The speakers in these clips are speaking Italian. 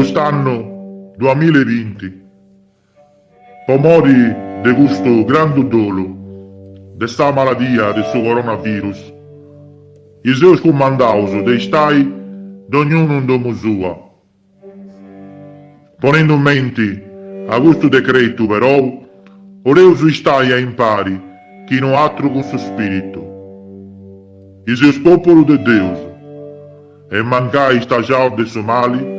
quest'anno 2020, pomori de questo grande dolo, de sta maladia, del suo coronavirus, i seus comandaus dei stai d'ognuno in domo sua, ponendo in mente a questo decreto però, oreu sui stai a impari, chi non altro con suo spirito, i seus popolo de Deus, e mancai stagiao de somali,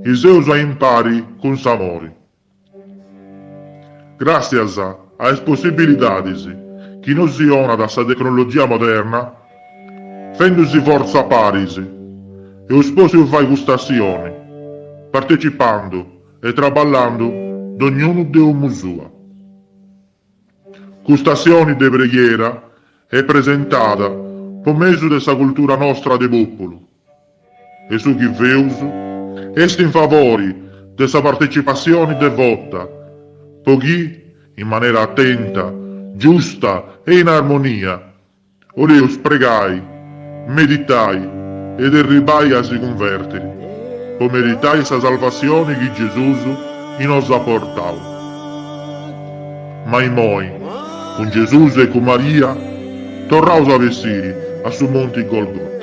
i seus a impari con s'amore. Gracias a as possibilidades que nos dona dessa tecnologia moderna, fendosi forza paris, e o sposo fai gustazione, partecipando e traballando d'ognuno de uma sua. Gustazioni de preghiera è presentata per mezzo dessa cultura nostra de popolo, e su chi veuso, est in favore dessa partecipazione devota, poiché, in maniera attenta, giusta e in armonia, oreus pregai, meditai ed arribai a si convertere, per meritai sa salvazione che Gesù in nos ha portato. Ma in moi, con Gesù e con Maria, torraus a vestire a su monte Golgotha.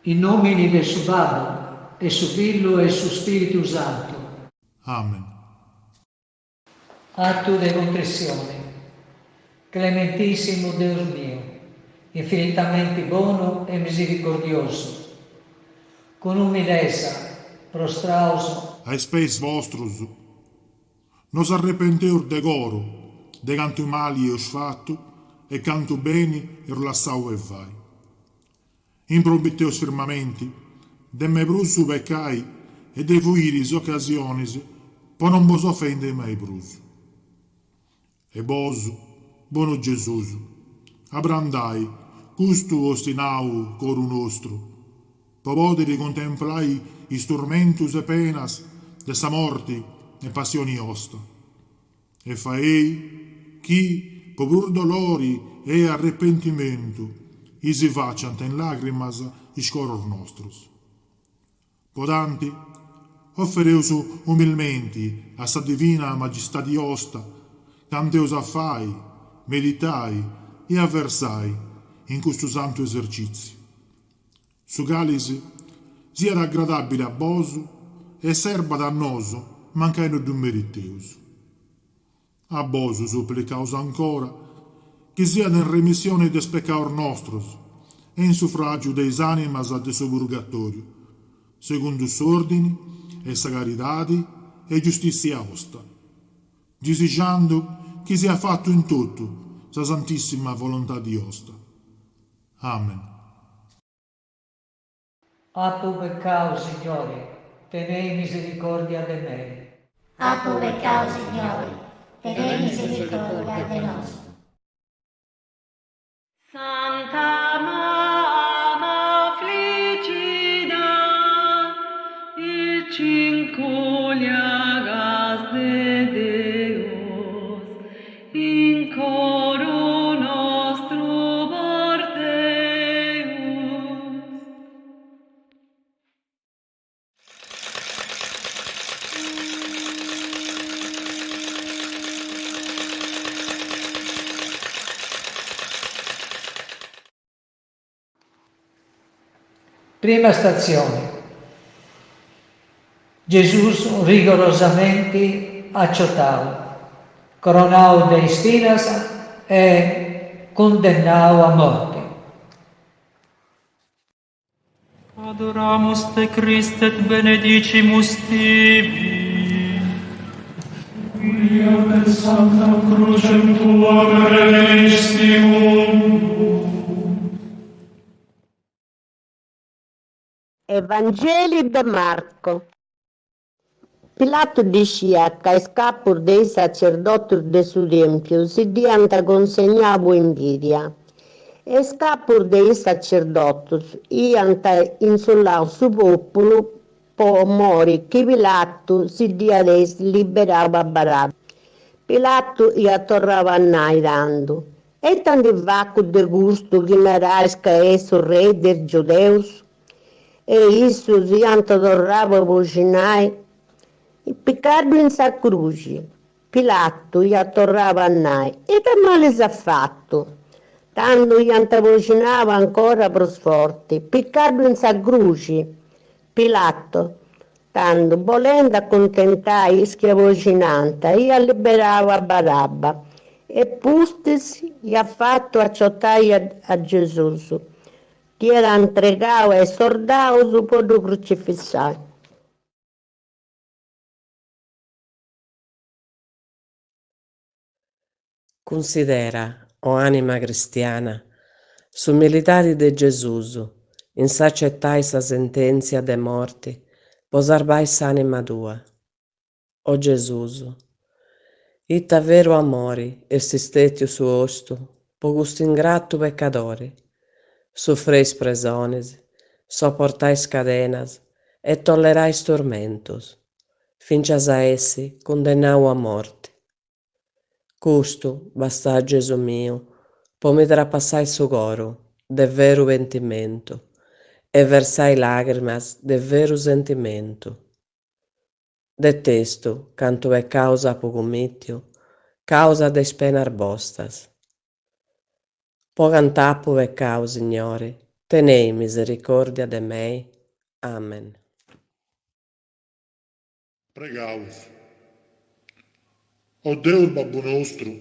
In nomine de su Babbo, e su Filho e su Spirito Santo. Amen. Atto de contrizione. Clementissimo Deus mio, infinitamente buono e misericordioso, con umileza, prostraus, Ai spes vostros, nos arrepenteu de goro, de canto mali eus fatto, e canto bene e rilassau e vai. Improbitteus firmamenti, de me brusu peccai, e de fuiris occasiones, po non vos offende mai brusu. E vos, buono Gesù, abrandai, custo ostinau coru nostro, po podere contemplai i tormentus e penas de sa morte e passioni osta. E faei, chi, po pur dolori e arrepentimento, i si facciant in lacrimas iscoror nostros. Podanti, offereus umilmente a sa divina maestà di osta, canteus affai, meditai e avversai in questo santo esercizio. Su calice sia aggradabile a vos e serba dannoso, mancando d'un meriteus. A vos supplicaus ancora, che sia in remissione des peccator nostros, e in suffragio deis animas de su purgatorio, secondo s'ordine e sa caritade e giustizia osta, desejando che sia fatto in tutto sa santissima volontà di osta. Amen. Appo peccao, Signore, tenei misericordia de me. Appo peccao, Signore, tenei misericordia de nos. Santa Mamma Affligida, il cinculiagas de Deus, in coro nostro porte, Prima stazione. Gesù rigorosamente acciotau, coronau de espinas e condannau a morte. Adoramus te Christe et benedicimus tibi. Quia per Sancta Crucem Tua benedicimum. Evangeli de Marco. Pilato diceva che scappo dei sacerdoti de su tempio si dianta consegnavo invidia. E scappo dei sacerdoti ianta insullau su popolo po mori che Pilato si dia liberava Barabba. Pilato ia torrava nairando. E tanto vaco de gusto che narasca esso re del giudeus? E isso diante torrava vocinai e piccardo in sa cruci. Pilato gli attorrava a noi e che male si ha fatto? Tanto gli antavocinava ancora più forte, piccardo in sa cruci. Pilato, tanto volendo accontentare schiavocinanta, gli liberava Barabba e pustisi gli ha fatto acciottare a Gesù. Ti era entregato e sordato su per lo crocifissare. Considera, o anima cristiana, su militari de Gesù, in s'accettai sa sentenzia de morti, posarbai s'anima tua. O Gesù, itta vero amori, esisteti su ostu, po gusto ingrato peccadori, sufreis presones, sopportais cadenas, e tollerais tormentos, fincias a essi condennau a morte. Custu, basta Gesù mio, po mi trapassai su coro, de veru pentimento, e versai lagrimas de veru sentimento. Detesto, canto è causa po comitio, causa de spenar bostas. Po cantapu e cau, Signore, tenei misericordia de mei. Amen. Pregaus. O Deus Babbo nostro,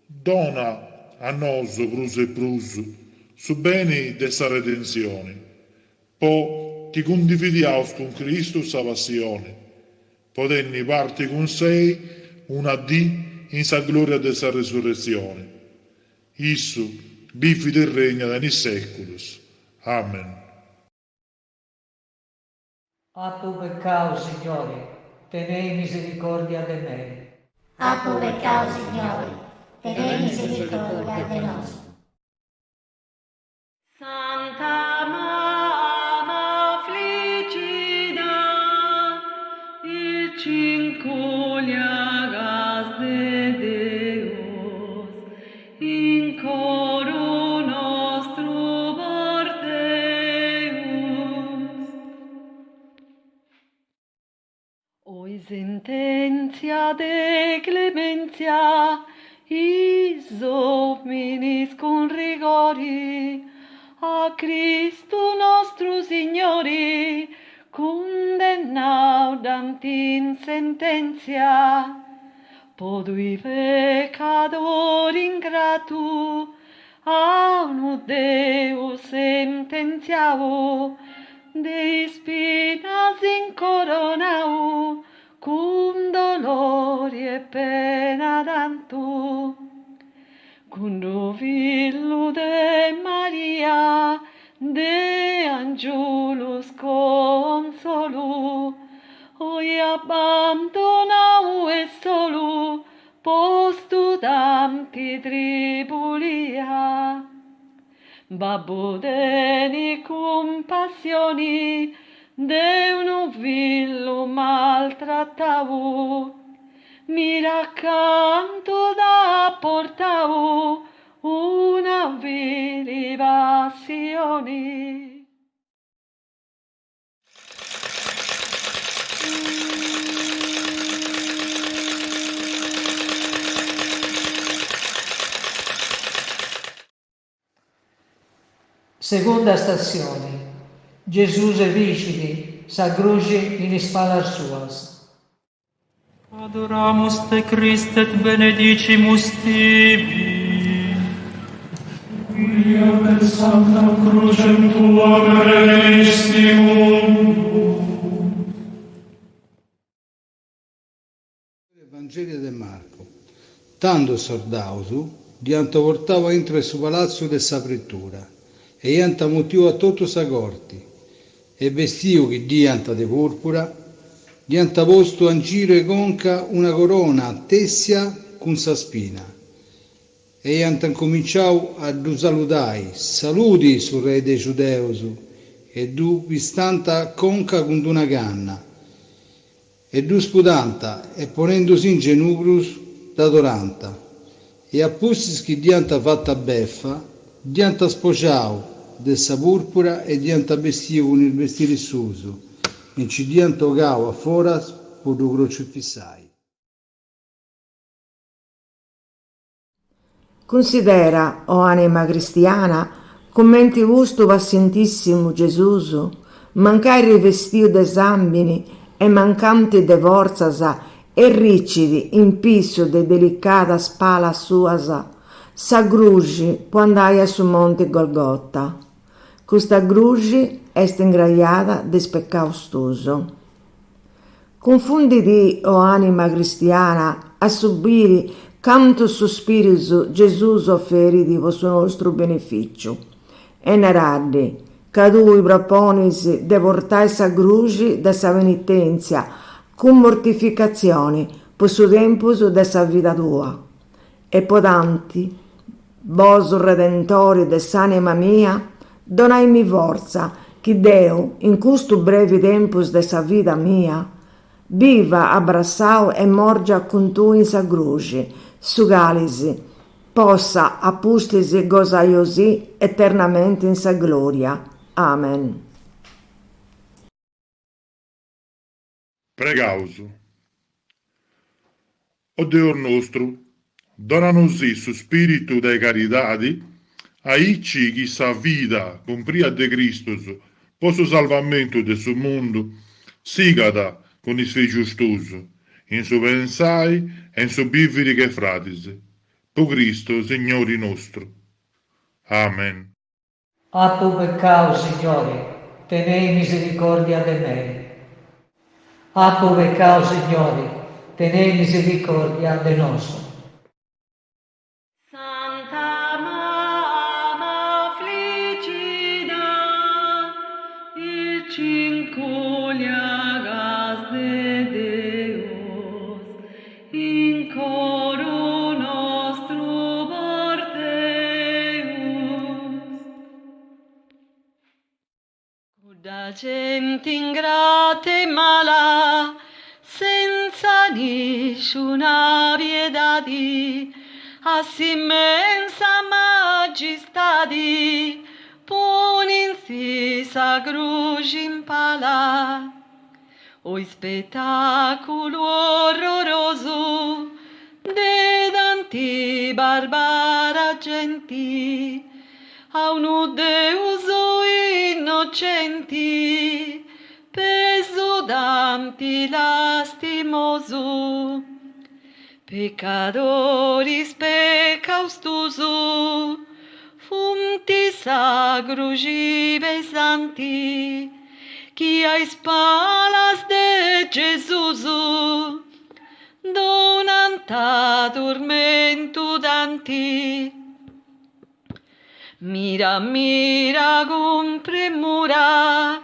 dona a nos prus e prus su bene dessa redenzione, po che condividiaus con Cristo sa passione, potenni parte con sei una dì in sa gloria dessa resurrezione. Isso bifide e regna da nei seculus. Amen. Appu peccao, Signore, tenei misericordia de me. Appu peccao, Signore, tenei misericordia de nos. Santa Mamma Affligida, il cincoliagas de Deus, in coro nostro Deus. Oi sententia de clementia, iso minis con rigori, a Cristo nostro Signore, condennaudant in sentenzia, podui peccador ingrato, a uno Deus sententiavo, de spinas incoronau, cum dolori e pena tanto. Cum novillo de Maria, de angelus consolo, oi abbandonau e solo, postudam tribulia. Babbo deni compassioni, de un novillo maltrattavo, mi raccanto da portavo una libazione. Seconda stazione. Gesù vicidi, s'aggrugi in spalla suas. Adoramus te Christ et benedicimus tibi. Quia per Sancta Crucem Tua benedictimum. Evangelio de Marco. Tanto sordausu, dianta portava entro su palazzo de sa pretura, e dianta motiu a tutto sa corti, e vestio che dianta de purpura, dianta posto in giro e conca una corona tessia con sa spina, e dianta cominciau a du salutai, saluti su re de Giudeus, e du vistanta conca con una canna, e du spudanta, e ponendosi in genugrus d'adoranta, e appussis che dianta fatta beffa, dianta sposciau dessa purpura e dianta vestio con il vestire suso, e ci dianta ogau a foras per du crocifissai. Considera, o anima cristiana, commenti gusto pazientissimo Gesù, mancai rivestio de sambini e mancanti de forzasa e ricidi in piso de delicata spala suasa, s'aggrugi quando andai su monte Golgota. Questa grugi est ingraiata de speccao stuso. Confunditi, o anima cristiana, a subire canto su spiritu Gesù offeri di vostro nostro beneficio. E naradi, che tu proponis de portare sa grugi da sa penitenzia, con mortificazione, per su tempo de sa vita tua. E potanti, vos redentori de s'anima mia, donaimi forza, che Deo, in questo breve tempo de sa vita mia, viva abbracciao e morgia con tu in sa grugi, su galisi, possa appustisi gozaiosi eternamente in sa gloria. Amen. Pregauso. O Deus nostro, dona-nos su spiritu de caridade, aici che sa vida cumpria de Cristos, posso salvamento de su mundo, sigada con is fei giustoso, in su pensai e in su vivere che fratis. Po Cristo, Signore nostro. Amen. Appu peccao, Signore, tenei misericordia de me. Appu peccao, Signore, tenei misericordia de nostro. Santa Mamma Affligida, il cinculiagas de Deus, in coro nostro porteus. Da gente ingrata e mala, senza nessuna piedade, a immensa magistadi, poninsi sa croce in pala. O spettacolo orroroso de tanti barbara genti, a uno Deus innocenti, peso danti lastimoso, peccadoris pecaustoso, funti sagrugi pesanti, chi a spalas de Gesù, donanta tormento danti. Mira, mira con premura,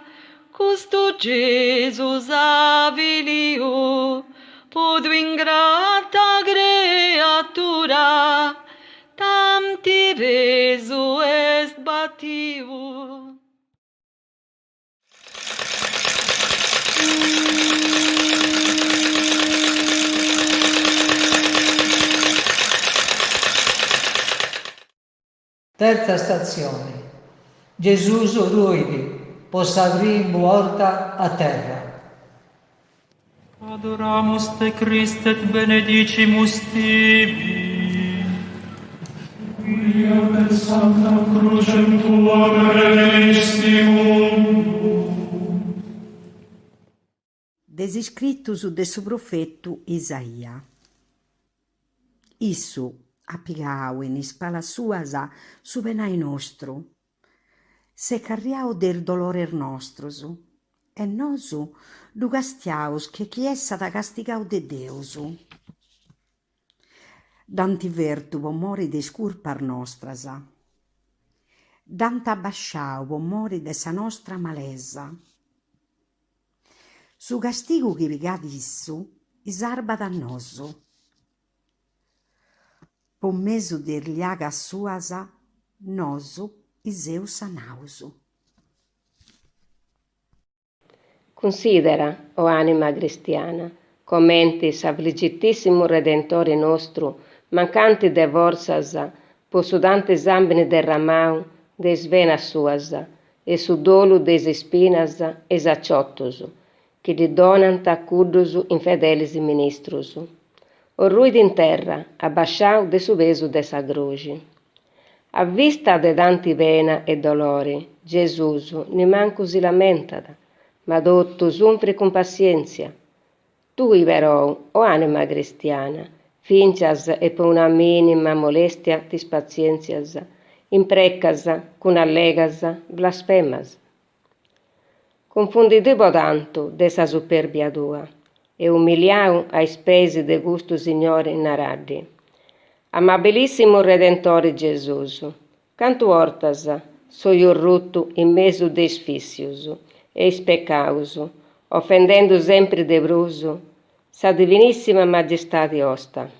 custo Gesù avilio, podo ingrata creatura, tanti reso est battivo. Terza stazione. Gesù ruidi, possa aprire morta a terra. Adoramus te Christ et benedicimus tibi. Quia per Sancta Crucem Tua benedictimum. des iscritus de su profetu Isaia. Issu appigau in ispala suas su penai nostru, se carriau del dolore nostros, e nosu lu castiaus che chi essat castigau de Deus. D'antivertu pomori de scurpar nostras, d'antabasciau pomori de sa nostra malesa. Su castigu chi pigat issu isarbat a nosu. Po mesu de llagas suas, nosu iseu sanaus. Considera, o anima cristiana, commentis affligitissimum Redentore nostru, mancanti de vorsas, po su tante zambine derramau, des venas suas, e su dolu des espinas e saciottus, che li donant a cuddus infidelis ministrus. Orruid in terra, abbasciau de su pesu de sa croce. A vista de tanti pena e dolori, Gesùs ni mancu si lamentat, ma tutto sunfri con pazienzia. Tui però, o anima cristiana, fincias e per una minima molestia ti spazienzias, imprecas, con allegas, blasfemas. Confunditi tanto de sa superbia tua, e umiliau ai spesi de gusto Signore naradi. Amabilissimo Redentore Gesùs, cantu ortas soio rutto in mesu de sfissius e peccaus, offendendo sempre de bruso, sa divinissima majestate osta.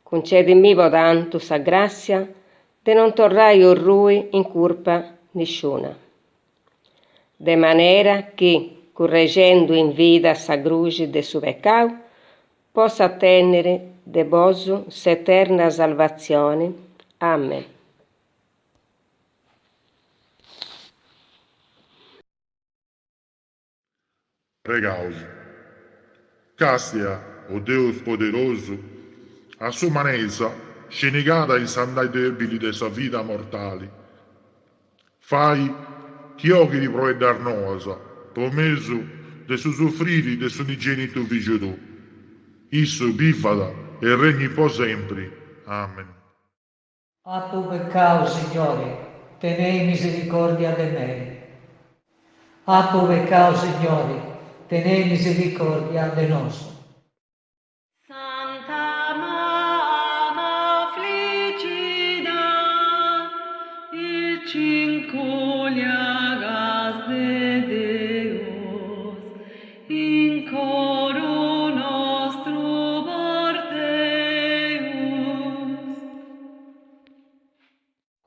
Concedimi tanto sa grazia de non torrai orrui in curpa nisciuna. De manera che, correggendo in vida sa cruce de su peccau, possa ottenere de bosu s'eterna salvazione. Amen. Pregaus. Castia, o Deus poderoso, a sua manesa, scenegata in sandai debili de sa vita mortali, fai che occhi di provedar noasa, per mesu de su soffriri de su nigenito figlio tu. Isso bifada e regni po sempre. Amen. A tu peccao, Signore, tenei misericordia de me. A tu peccao, Signore, tenei misericordia de nos. Santa Mamma affligida, il cinculiagas de Deus, in coro nostro morteus.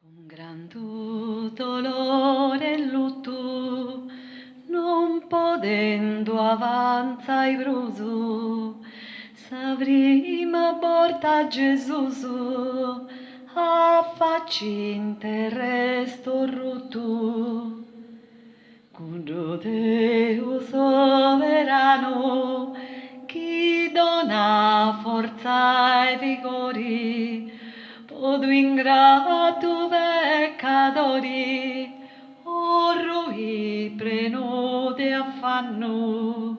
Con gran dolore e lutto, non podendo avanzai bruso, sa prima porta Gesùs, affacinte resto rutto. Cundo Deus soverano, chi dona forza e vigori, podu ingrato peccadori, orrui preno de affanno,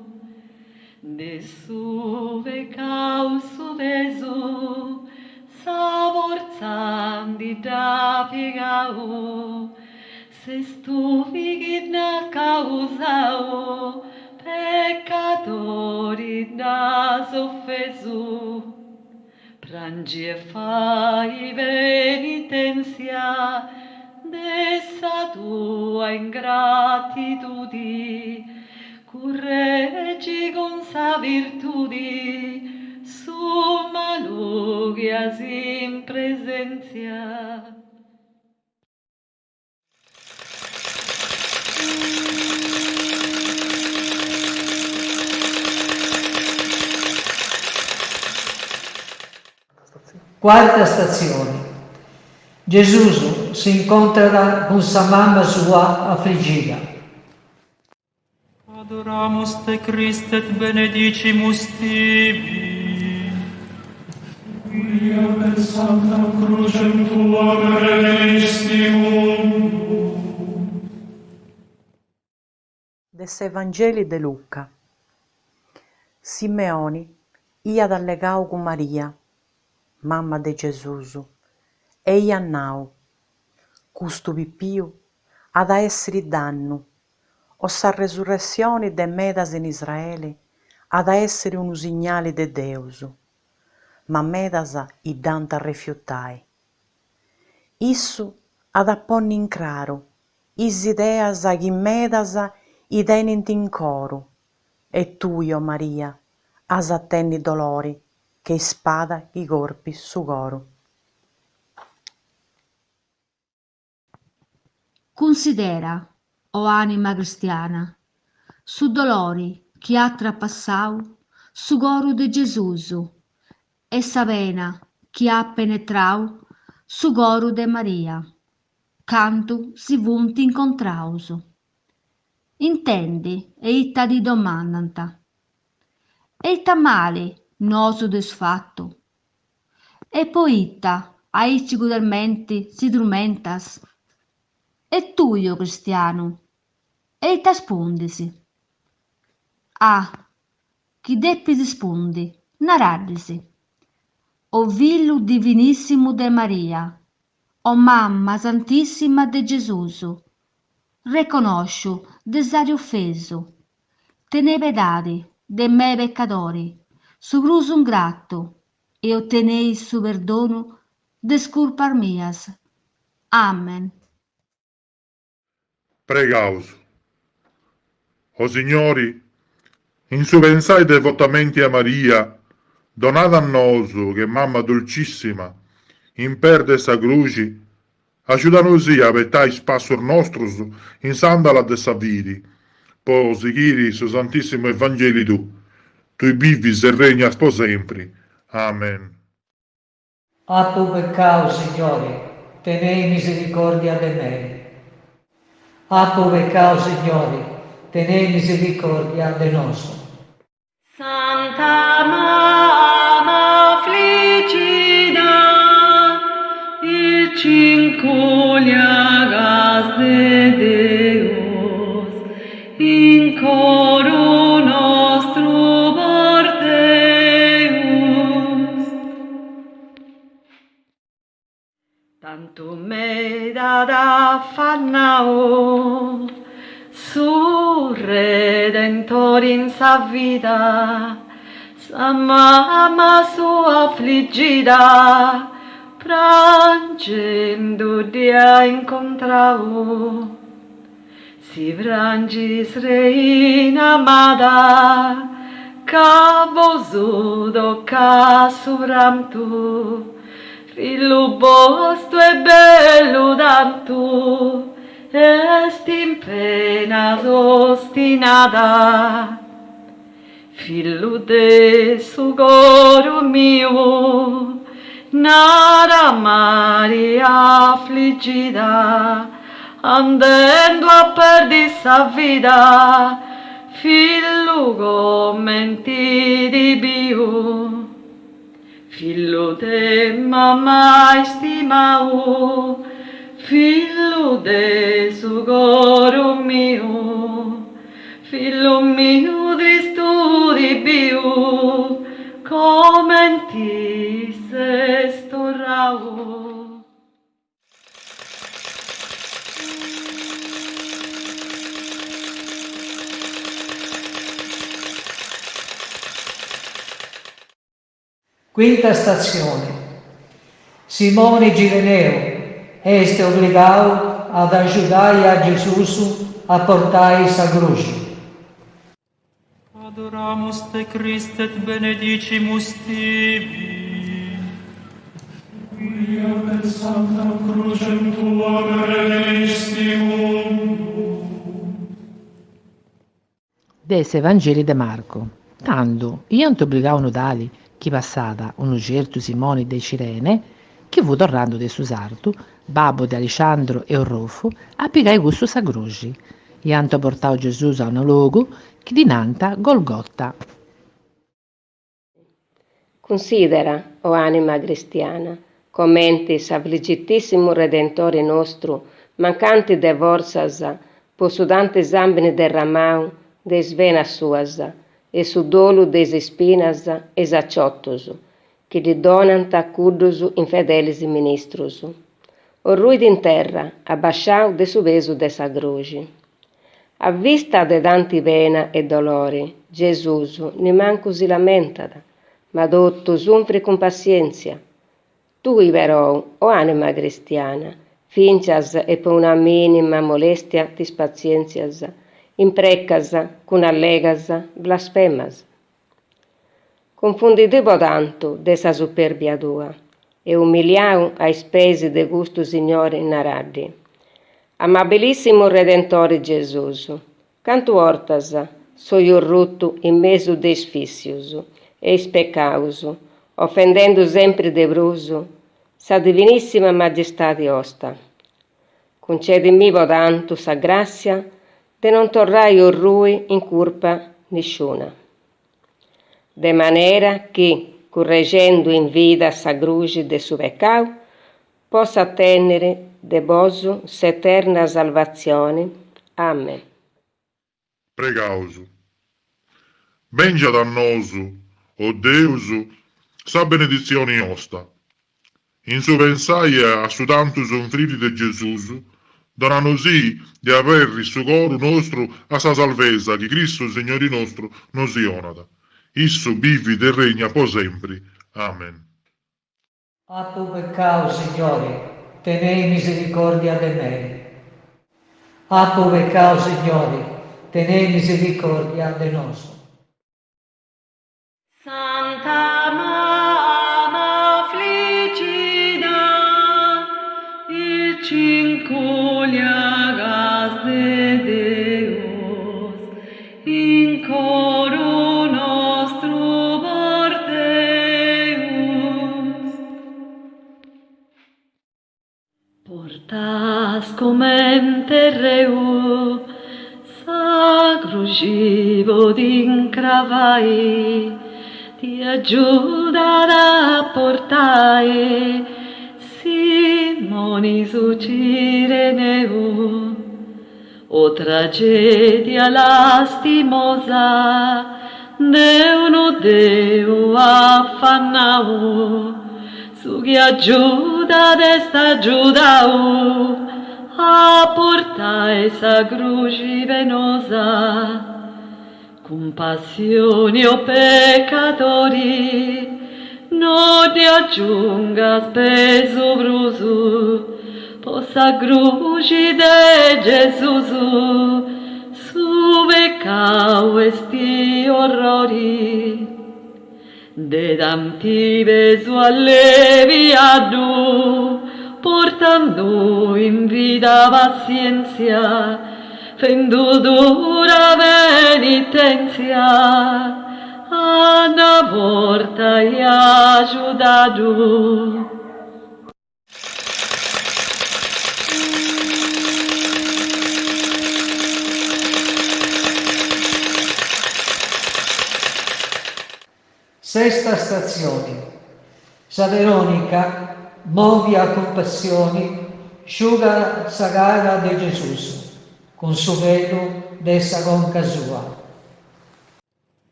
de su peccau su peso, sa forzandi da piegau, se stufigit na causao, peccatori da soffesu. Prangi e fai penitenzia dessa tua ingratitudi, correggi con sa virtudi, summa lugias in presenzia. Quarta stazione. Gesù si incontra con sa mamma sua affliggita. Adoramus te Christe et benedicimus tibi. Quia per sancta crucem tua benedictimum. Des Evangeli de Luca. Simeoni, ia dallegau con Maria, mamma de Gesù, e ia nau, custu pippiu ad essere dannu, o sa resurrezione de medas in Israele ad essere un segnale de Deus, ma medas i dant a rifiutai. Issu ad apponni in claro is ideas chi medas i tenent in coro, e tu, io Maria, as attenni dolori che spada i corpi su coro. Considera, o anima cristiana, su dolori che ha trapassau su coro de Gesù e sa pena che ha penetrau su coro de Maria, canto si vunti incontrauso. Intendi e itta di domandanta. E itta male noso desfatto. E poi itta aici gudelmenti si drumentas. E tu, io cristiano, e itta spondisi. Ah, chi deppi rispondi, naraddisi. O villu divinissimo de Maria, o mamma santissima de Gesù, reconoscio desari offeso, tene pedadi de me peccatori, su crusu un gratto, e ottenei su perdono de sculpar mias. Amen. Pregaus. O Signori, in su pensai devotamente a Maria, donata a nosu, che mamma dolcissima, in perde sa cruci, aiutanos a vetai spassur nostros in sandala de sa vidi, po seguiri su santissimo Evangeli tu vivis e regnas po sempre. Amen. A tu peccao, Signore, tenei misericordia de me. A tu peccao, Signore, tenei misericordia de nos. Santa Mamma affligida, il cinculiagas de Deus, in coro nostro porteus. Tanto me dad affannao, su Redentor in sa vida, sa mamma sua affliggida, prangendo dia incontrao. Si vrangis reina amada, ca vosudo ca suramtu, filu bostu e bellu dantu, est in penas ostinada. Filu de su coro mio, nara Maria affliggida, andendo a perdi sa vida, filu commenti di bio. Filu de mamma istimau, filu de su coro mio, filu mio di studi bio, commenti se storrau. Quinta stazione. Simone Gireneo est obligado ad ajudar a Jesus a portar sa cruce. Adoramus te Christe et benedicimus tibi. Quia per sancta crucem tua benedictimum. Des Evangeli de Marco. Tanto, iant obligau nodali, chi passata un certo Simone de Cirene, che fu tornando de su sartu, babbo de Alessandro e Orrofo, a pigai gusto sa croci. Ianto portau Gesù a un luogo che dinanta Golgotta. Considera, o anima cristiana, commentis ab legitissimo Redentore nostro, mancanti de vorsas, posudante zambine derramau, de svenas suas, e su dolu des espinas e saciottos, che li donant a cuddos infidelis ministros. O ruid in terra, abbasciau de su peso de sa croce. A vista de tanti pena e dolori, Gesùs ni manco si lamentat, ma tutto sunfri con pazienza. Tui però, o anima cristiana, fincias e per una minima molestia ti spazienzias, imprecas, cun allegas, blasfemas. Confunditivo tanto de sa superbia tua, e umiliau ai spesi de gusto Signore naradi. Amabilissimo Redentore Gesùs, cantu ortas soio rutto in mesu des fissius e peccaus, offendendo sempre de bruso, sa divinissima majestate osta. Concedimi tanto sa grazia de non torrai orrui in curpa nisciuna. De manera che, correggendo in vita sa cruce de su peccau, possa ottenere de boso s'eterna salvazione. Amen. Pregaus. Bengia dannoso, o Deus, sa benedizione osta. In su pensai a su tanto sonfriri de Gesùs, donano sì di aver su coro nostro a sa salvezza che Cristo Signore nostro nos ionata. Isso vivi e regna po sempre. Amen. A tu peccao, Signore, tenei misericordia de me. A tu peccao, Signore, tenei misericordia de nos. Santa Mamma Affligida, il cinculiagas de Deus, in coro nostro porteus. Portas comen terreu, sacrugivo d'incravai, ti aiuta a portare Simonis ucireneu. O tragedia lastimosa, Deu no Deu affannau, su chi aiuta desta giudau, a portare sa cruci venosa. Compassione o peccatori, non ti aggiungas peso brusu, possa cruci de Gesù su peccao esti orrori. De tanti peso alleviadu, portando in vita pazienza, fendo dura penitenzia, una volta e aiutato. Sesta stazione. Sa Veronica, movia compassioni, sciuga sa gara de Gesù, con su velo dessa conca sua.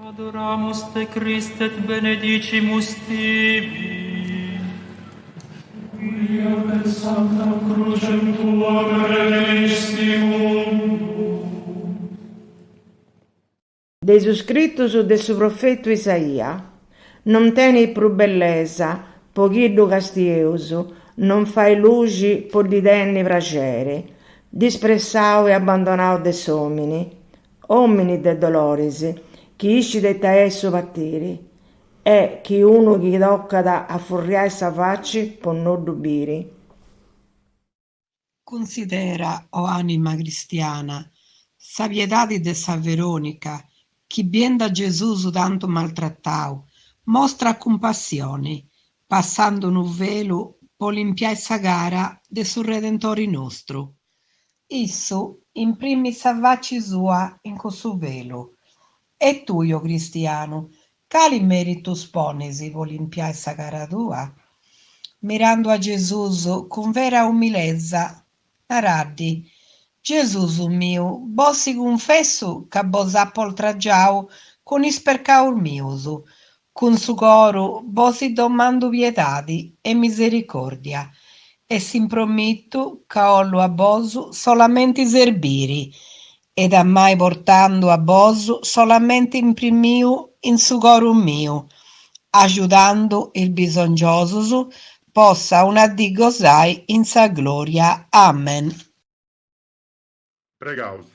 Adoramus te Christe et benedicimus tibi. Quia per sancta crucem tua benedistimum. De su scritto su de su profetto Isaia, non teni più bellezza, pochiddu castieus, non fai luci por di tenni pracere, dispressau e abbandonau de somini, omini de doloris, chi isci de taesso pattiri, e chi uno chi toccata a furriai sa facci può non dubiri. Considera, o anima cristiana, sa pietadi de sa Veronica, chi bien da Gesù tanto maltrattau, mostra compassione, passando un velo po limpiare sa gara de su Redentori nostro. Isso imprimi sa facci sua in questo velo. E tu, io cristiano, cali merito sponesi po limpiare sa gara tua? Mirando a Gesù con vera umilezza, naradi, Gesù mio, bossi confesso che bos appo oltraggiau con ispercaur miusu, con su coro vosi domando pietadi e misericordia, e s'impromittu ca ollu a bosu solamente serbiri, ed a mai portando a bosu solamente in primiu in su coro miu, aiutando il bisognoso possa una di gozai in sa gloria. Amen. Pregaus.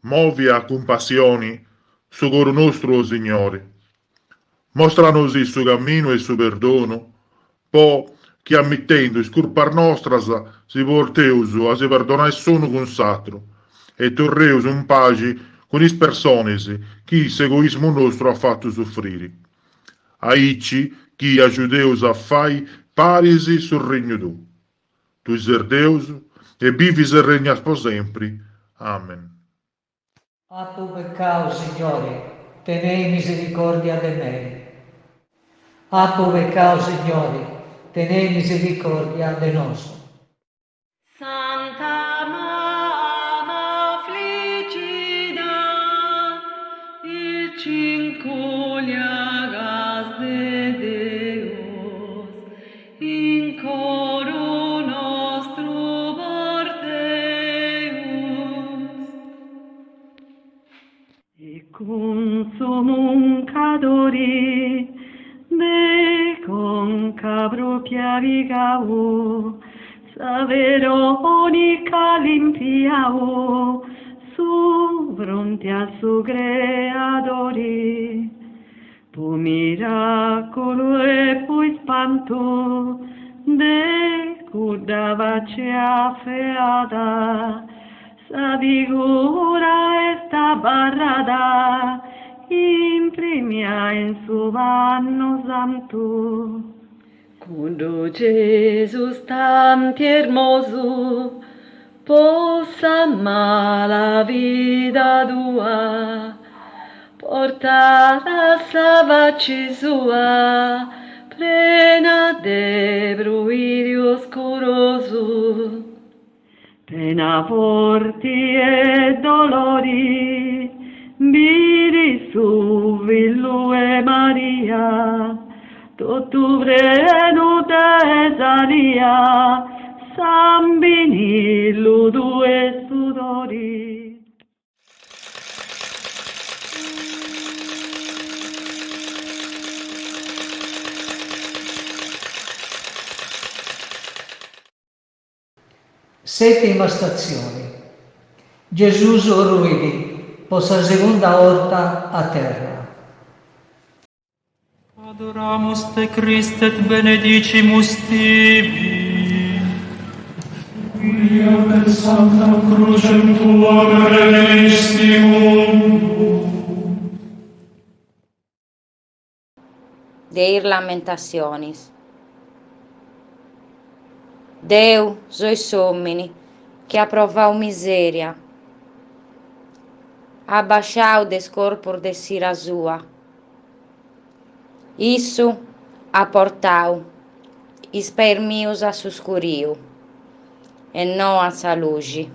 Movi a compassioni su coro nostro, o Signore. Mostranos il suo cammino e il suo perdono, po' che ammettendo scurpar nostras si porteus a si perdonare sono con satro, e torreus in pace con is persones chi s'egoismo nostro ha fatto soffrire. Aici chi aiuteus a fai parisi sul regno tu. Tu ser Deus e vivis e regnas por sempre. Amen. A tu peccao, Signore, tenei misericordia de me. A tu peccao, Signore, tenei misericordia de nos. Santa Mamma Affligida, il cinculiagas de Deus, in coro nostro porteus. E consumum cadori, de concabro piavigau, sa Veronica limpiau, su fronte al suo creadore. Tu miracolo e poi spanto, de curdavacea feada, sa figura esta barrada, imprimia in su vanno santo. Quando Jesus tanti hermoso possa amar la vida tua, portar a salvaci sua, plena de bruirio oscuroso, pena forti e dolori, vidi su Villu e Maria, t'ottobre nude salia, sambinillu due sudori. Settima stazione. Gesù ruidi, possa seconda volta a terra. Adoramus te Christe et benedicimus tibi. Quia per Sancta Crucem tua redemisti mundo. Deir lamentationis. Deu, sois homini, que aprovau miseria, abaixau des corpor de sira sua, isso aportau, espermius a suscuriu, e não a sa luce,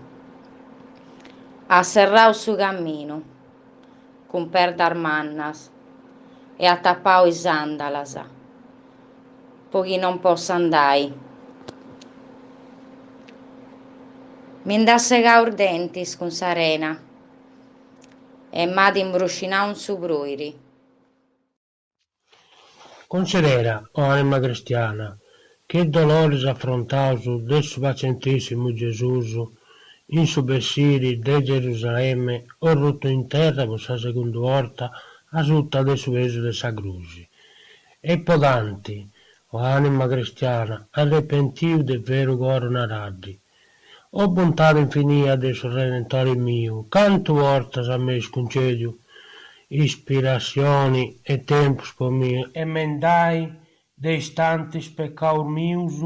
asserrau su cammino, com perdar mannas, e attapau is andalas, pochi non possa andai. M'indassegaur dentis con sarena, e m'ad imbruscinau su bruiri. Considera, o anima cristiana, che dolores affrontaus de su pacientissimo Gesù in su bessiri de Gerusalemme, o rotto in terra per sa seconda volta a sutta de su peso de sa cruci. E podanti, o anima cristiana, arrepentiu de vero coro naradi. O bontà infinia de su Redentore mio, canto vortas a me sconcedio, ispirazioni e tempus por mio, emendai de stantis peccaur mius,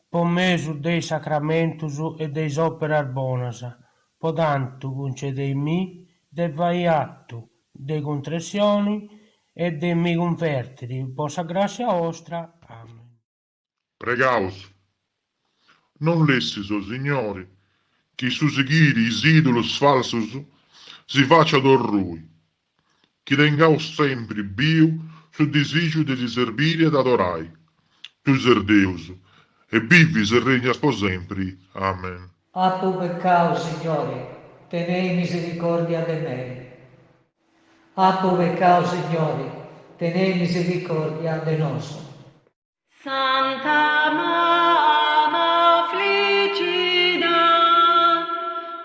por mesu dei sacramentus e deis operas bonas, podantu concedei mi de vaiattu, de contressioni e de mi convertiri, possa grazia vostra. Amen. Pregaus. Non lessis, o Signore, che su seguire is ídolos falsos si faccia dorrui, che tengaus sempre bio sul desiderio di servire ed adorai. Tu sei Deus, e vivi e regnas per sempre. Amen. A tu peccao, Signore, tenei misericordia de me. A tu peccao, Signore, tenei misericordia de nos. Santa Mamma Flicida,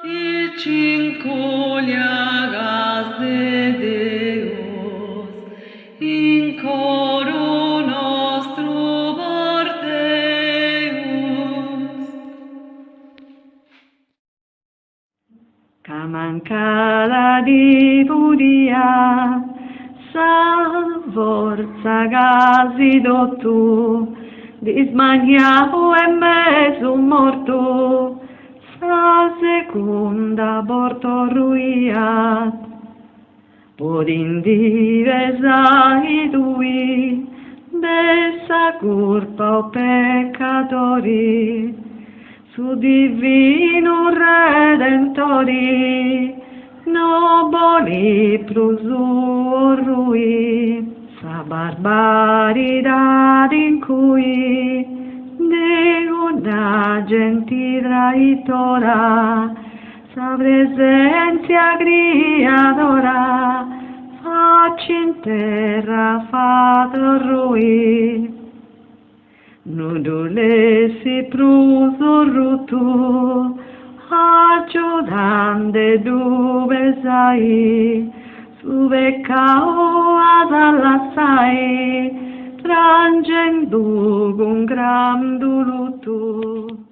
il cinculiagas de Deus, in coro nostro vorteus. Camancada di budia, sa forza gasido tu, dismaniato e meso morto, sa seconda porto ruiat, pod indivesa i tui, dessa colpa o peccatori, su divino Redentori, nobili plus rui, sa barbaridad in cui de una gentil traitora, sa presenza criadora, facci in terra fato rui. Nudulesi pruso rutu, aggiudande dubesai, su beccao ad allassai, trangendo con gran dulutu.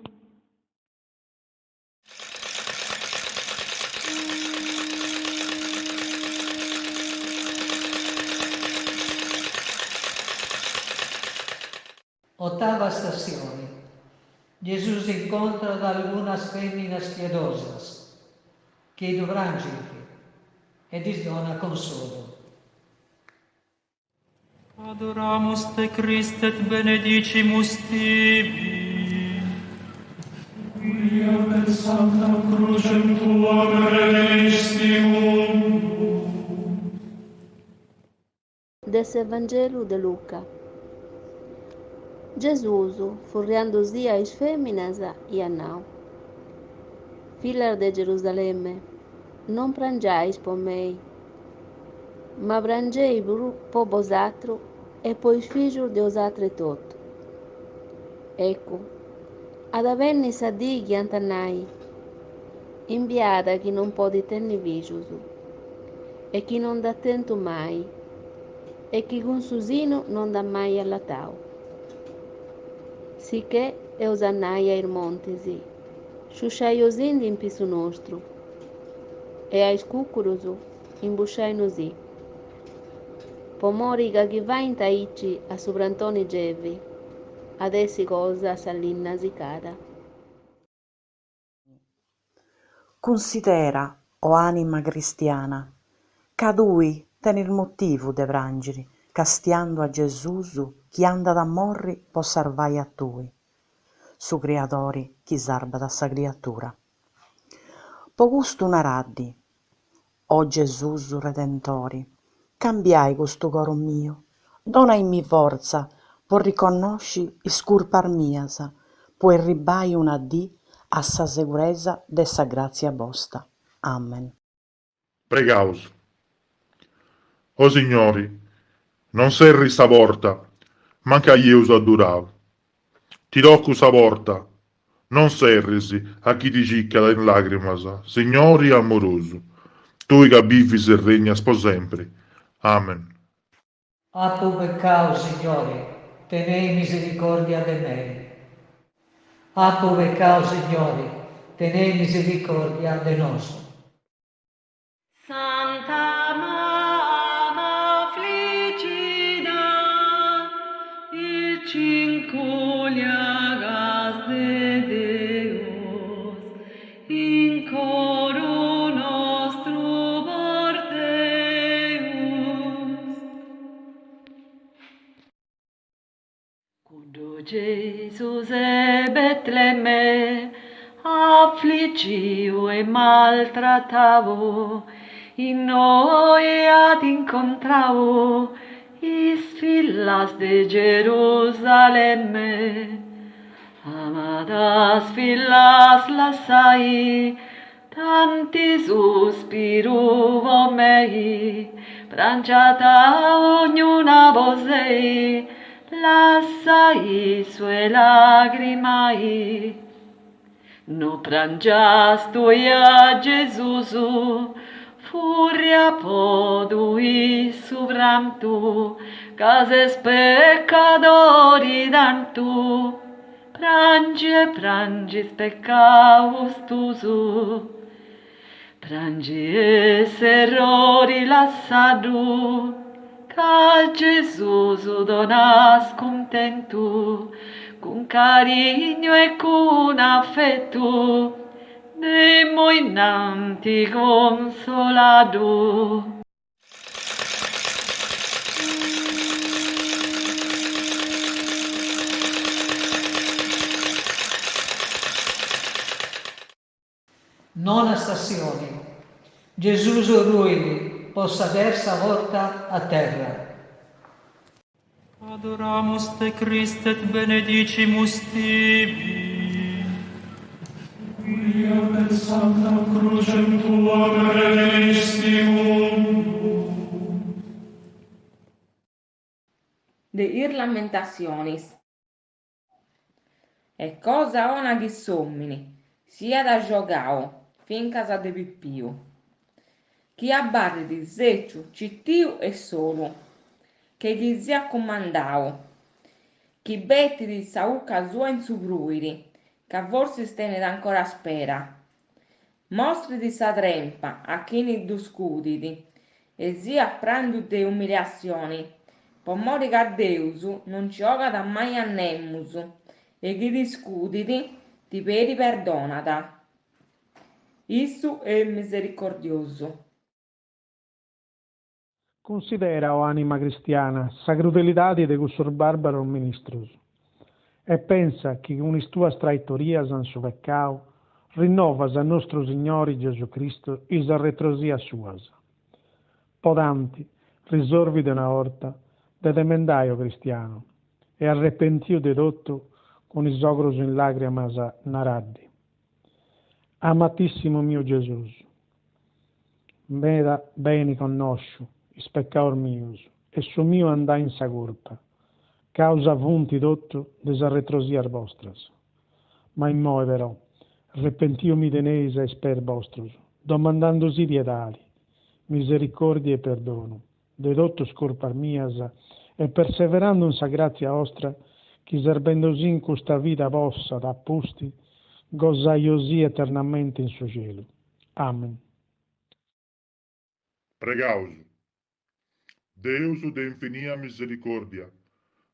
Ottava stazione. Gesù si incontra con algunas feminas piedosas, che dovrangeli e disdona consolo. Adoramus te Christe et benedicimus tibi. Quia per Sancta Crucem tua benedictium. Des Evangelu de Luca. Gesù, furriando zia as feminas e anau. Filar de Gerusalemme, non prangiais por mei, ma brangei po vosatro e po os filhos de osatre toto. Ecco, ad avenni sadighi antanai, inviata che non pode tenni vigiuso, e che non dà tento mai, e che con susino non dà mai allatau. Sicché e osannai ai montesi, sciusciai osindi in piso nostro, e ai scucuruso imbusciai nosi. Pomoriga che va in taici a sovrantoni gevi, adessi cosa sallinna zicada. Considera, o anima cristiana, cadui ten il motivo de vrangiri, castiando a Gesù chi anda da morri po salvai a tui, su creatori chi sarba da sa creatura. Po gusto una raddi, o Gesù redentori, cambiai questo coro mio, donaimi forza, po riconosci iscurpar miasa, po ribai una dì a sa sicurezza dessa grazia vostra. Amen. Pregaus. O Signori, non serri sta porta, manca io uso adduravo. Ti tocco sta porta, non serrisi a chi ti cicca in lacrimas, Signori amoroso, tu che vivi e regnas per sempre. Amen. A tu peccao, Signore, tenei misericordia de me. A tu peccao, Signore, tenei misericordia de nos. Santa Mamma Flicida, il cinculiagas de Deus, in coro nostro vorteus. Cundo Jesus e Betlemme, affligiu e maltratavo, in noi ad incontrau is fillas de Gerusalemme. Amadas fillas lassai, tanti suspiru mei, prangiata ognuna vosei, lassai sue lagrimai. No prangias tuia Gesusu, furia podui subram tu, cases peccadori dantu, prangi peccaus tusu, prangi es errori lassadu, ca Gesusu donas contentu, con carinho e con affetto, nemo innanti consolado. Nona stazione. Gesù ruini, possa versa volta a terra. Adoramus te Christe et benedicimus tibi. Via per sancta crucem tua benedictium. De ir lamentationis. E cosa ona ghissommini, sia da giogao, fin casa de pippiu. Chi abbarri di secciu, cittiu e solo, che gli sia comandao, chi betti di sauca sua in su bruiri, che forse stene ancora spera, mostri di sa trempa a chi ni duscudidi, e sia prandu de umiliazioni, pomori che Deusu non ci oga da mai a nemmusu, e chi discudidi ti peri perdonata. Issu è misericordioso. Considera, o anima cristiana, sa crudelidade de cussos bárbaros ministros, e pensa che con is tuas traitorias an su peccau rinnovas a nostro Signore Gesù Cristo is retrosia suas. Podanti, risorvi de una orta, de demendaio cristiano, e arrepentiu de dotto con is ogros in lacrimas naraddi. Amatissimo mio Gesù, veda bene conosciu is peccator mius, e su mio andai in sa colpa, causa vunti dotto des retrosias vostras. Ma in moi però, repentio mi teneis a esper vostros, domandandosi piedadi, misericordia e perdono, de dotto scorpar mias, e perseverando in sa grazia vostra, chi serbendosi in questa vita vossa d'appusti, gozaiosi eternamente in suo cielo. Amen. Pregaus. Deus de infinia misericordia,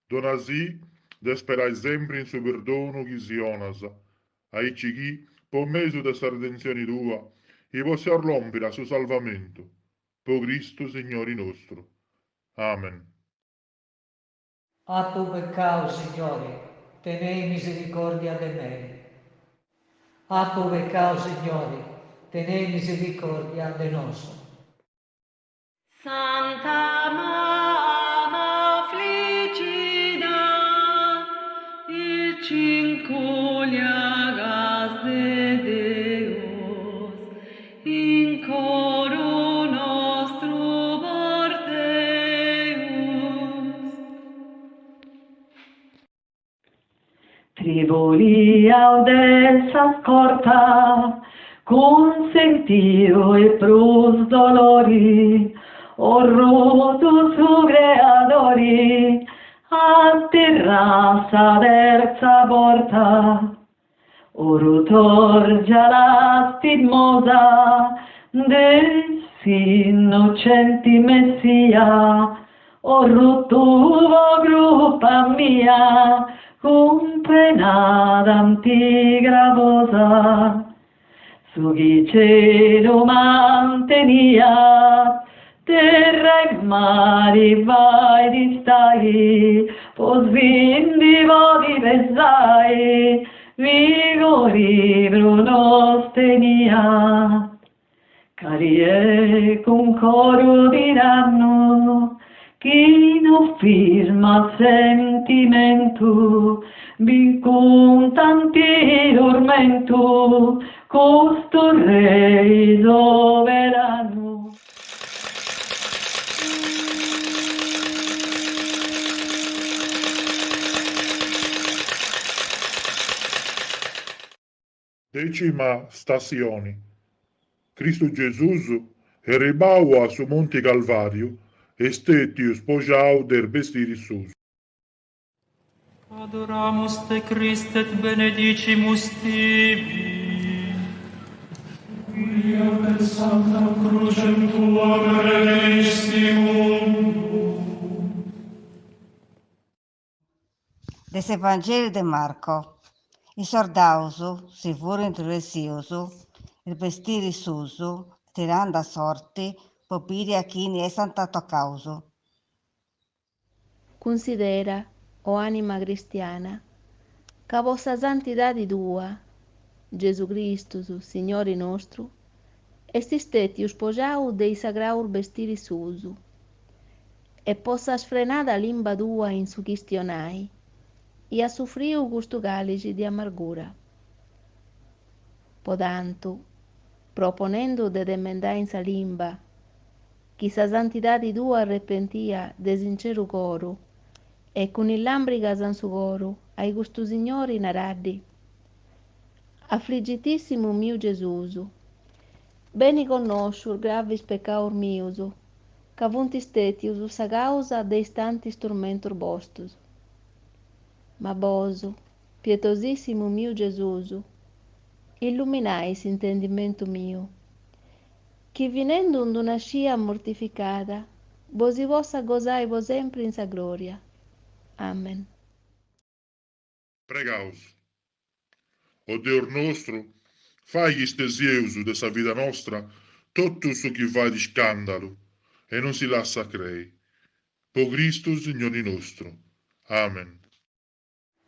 donasi desperai sempre in suo perdono chi sionas, aici chi, per mezzo dessa redenzione tua, i possa rompere a suo salvamento, per Cristo Signore nostro. Amen. A tu peccao, Signore, tenei misericordia de me. A tu peccao, Signore, tenei misericordia de nostro. Santa Mamma Flicida, il cinculiagas de Deus, in coro nostro morteus. Triboli audesas corta, consentiu e pros dolori, orruto su creadori, a terra sa terza porta, orutorgia la stimosa, dessi innocenti messia, orrutuvo gruppa mia, con penada antigravosa, su chi cielo mantenia, terra e mari vai distai, pos vindivo di pesai, vigori brunos tenia, Carie con coro diranno, chi non firma sentimento, vi con tanti tormento, costo re sovrano. Decima stazione. Cristo Gesù erebau su Monte Calvario e stetiu spogiau der vestiri sus. Adoramus te Christe et benedicimus tibi. Quia per sancta crucem tua benedicimum. Des Evangeli de Marco. I sordausu si furono resiosu, il vestiri susu, tirando a sorti, popiri a chi ne è santato causo. Considera, o anima cristiana, che a vostra santità tua, Gesù Cristo, Signore nostro, estisteti sposau dei sagraur vestiri susu, e possa sfrenada limba tua in su chistionai, e a soffriu gusto calice di amargura. Podanto, proponendo de emendare in sa limba, chi sa santità tua arrepentia de sincero coro, e con il lambrica san su coro, ai gusto signori naradi. Affliggitissimo mio Gesusu, beni conosciur gravis peccaur miusu, ca vunti stetius sa causa dei stanti tormentor vostus. Ma boso, pietosissimo mio Gesusu, illuminai s'intendimento mio, che venendo una scia mortificata, vosi vossa gozai vo sempre in sa gloria. Amen. Pregaus. O Deus nostro, fai stesieus de sa vida nostra tutto su che va di scandalo e non si lascia crei. Po Cristo Signore nostro. Amen.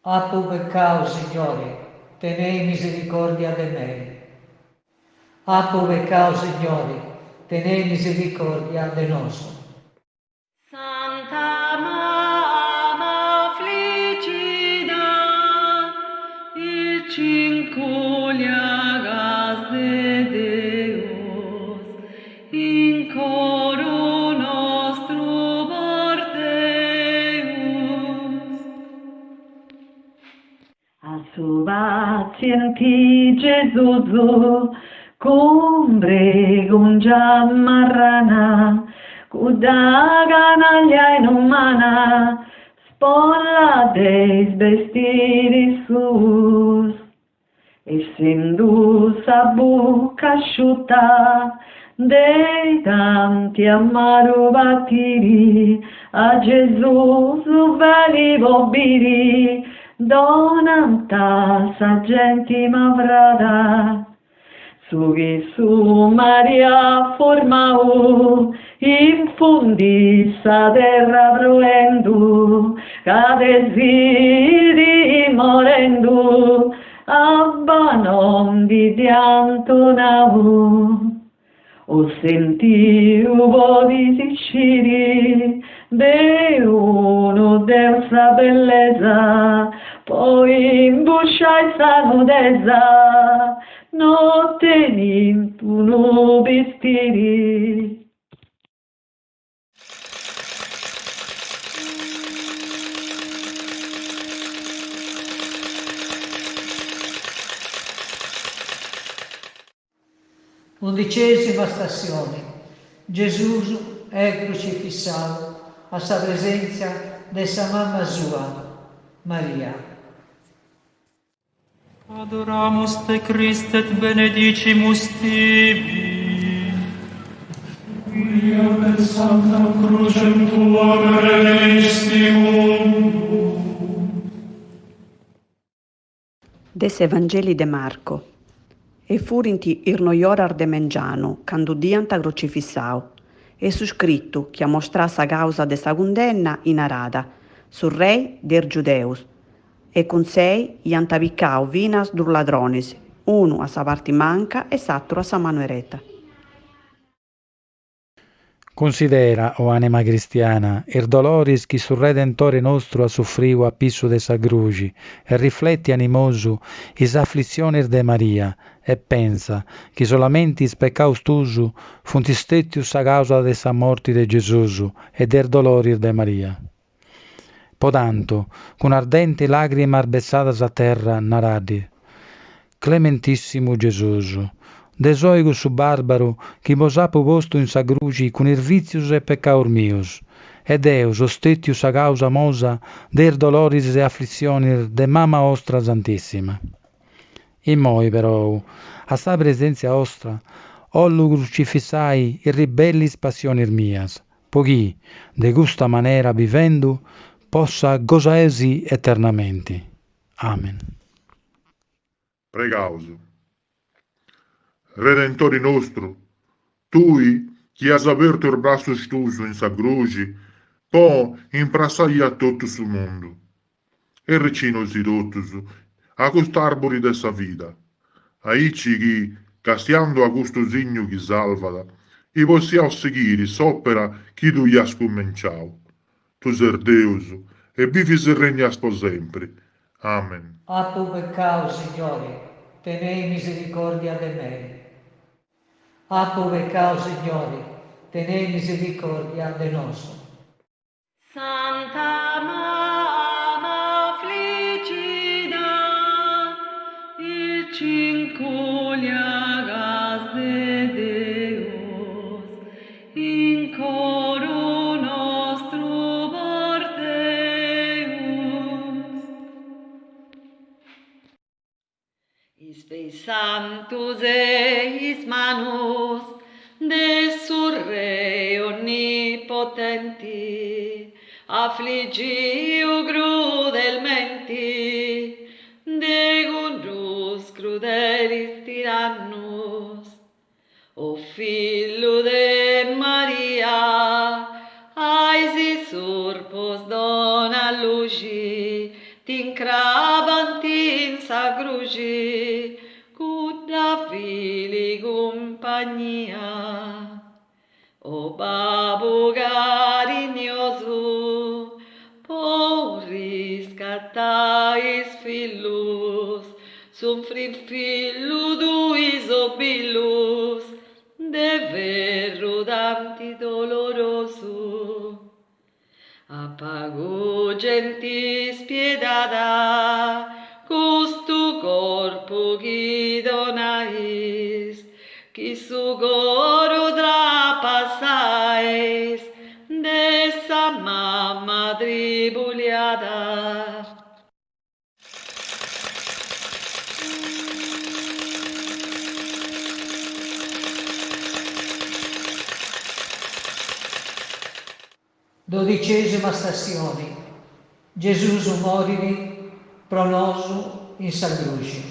A tu peccao, Signore, tenei misericordia de me. A tu peccao, Signore, tenei misericordia de nos. Santa Mamma affligida, il cinculiagas de Deus, in coro nostro porteus. A su pazienti Gesù, cumbre giammarrana, cuda canaglia inumana, spolla dei vestiri sus, essendo sa bocca asciutta dei tanti amaro battiri, a Gesù su veli bobiri, donanta sa genti mavrada. Sughi su Maria formau, infundi sa terra proendu, ca desiri morendu, abba non di diantonau. O sentiu vodi siciri, de uno deusa bellezza, poi imbusciai sa nudezza, no tenim tu no vestiri. Undicesima stazione. Gesù è crocifissato a sa presenza de sa mamma sua, Maria. Adoramus te Christe et benedicimus tibi. Quia per sancta crucem tua benedicimum. Des Evangeli de Marco. E furinti ir noiorar de mengiano, cando dianta crocifissau, e su scritto che mostra sa causa de sa condenna in arada, sul rei der Giudeus, e con sei ianta piccau vinas dur ladrones, uno a sa parte manca e s'altro a sa mano ereta. Considera, o anima cristiana, il doloris chi sul Redentore nostro ha soffriu a pisso de sa cruci, e rifletti animoso is affliziones de Maria, e pensa che solamente is peccaus tusu funt istettius a causa de sa morte de Gesusu e der doloris de Maria. Potanto, con ardenti lacrime arbezzadas a terra, naradi, Clementissimu Gesusu, desoigo su barbaro che vos ha posto in sa cruci con ir vizius e peccaur mius, e Deus ostettius a causa mosa der doloris e afflizionis de mamma ostra santissima. In moi però, a sta presenza ostra, ollu crucifissai i ribellis passionis mias, poiché, de gusta manera vivendo, possa gozaesi eternamente. Amen. Pregauso. Redentori nostro, tui che has aberto il braço stuso in sa cruci, po imprassai a tutto su mondo, e recinosi dottus a quest'arbori dessa vita, aici chi, castiando a questo signo che salvada, i possiamo seguire s'opera che tu gli has cominciato. Tu sei Deus, e vivi e regnas per sempre. Amen. A tu peccao, Signore, tenei misericordia de me. A tu peccao, Signore, tenei misericordia de nostro. Santa Mamma Flicida, il cinculiagas de Deus, in coro nostro Deus. Is Deus Sanctus eis manus, de Surre onnipotenti, affligiu crudelmenti, de undus crudelis tyrannus. O Figlio de Maria, aisi surpos dona luci, t'incravant in sa cruci, cuda fili compagnia. O Babbo carinioso, por riscattais fillus, soffrir fillu duis obillus, de verro danti doloroso. Appago gentis piedada, costu corpo qui donais, qui su coro trapassais, de sa mamma tribuliada. Dodicesima stazione. Gesù moriri pro nosu in sa cruci.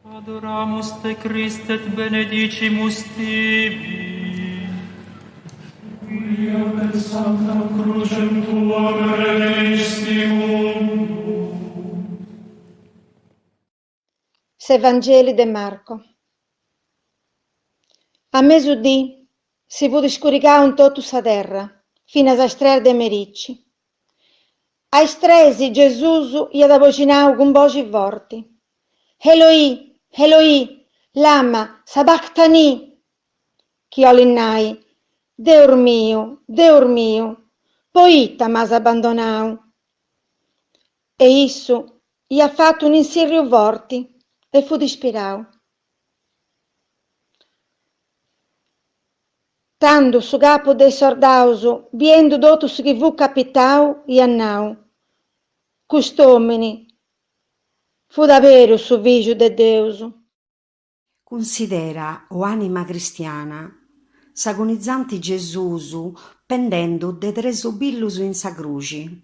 Adoramus te Christe et benedicimus tibi. Quia per Sancta Crucem Tuam redemisti mundum. S'Evangeli de Marco. A mesudì si fu scuricare un totus a terra, fino a strer de mericci. A stresi Gesù gli ha vocinau con voci forti. Eloi, Eloi, lama sabachthani. Chi olinnai, Deur mio, poitta m'has abbandonau. E isso gli ha fatto un insirrio forti e fu dispirau. Tando su capo dei sordauso, viendo dotus che fu capitau, gli annau. Quest'omini fu davvero su viso de Deus. Considera, o anima cristiana, s'agonizzanti Gesusu pendendo de tres obillus in sa cruci,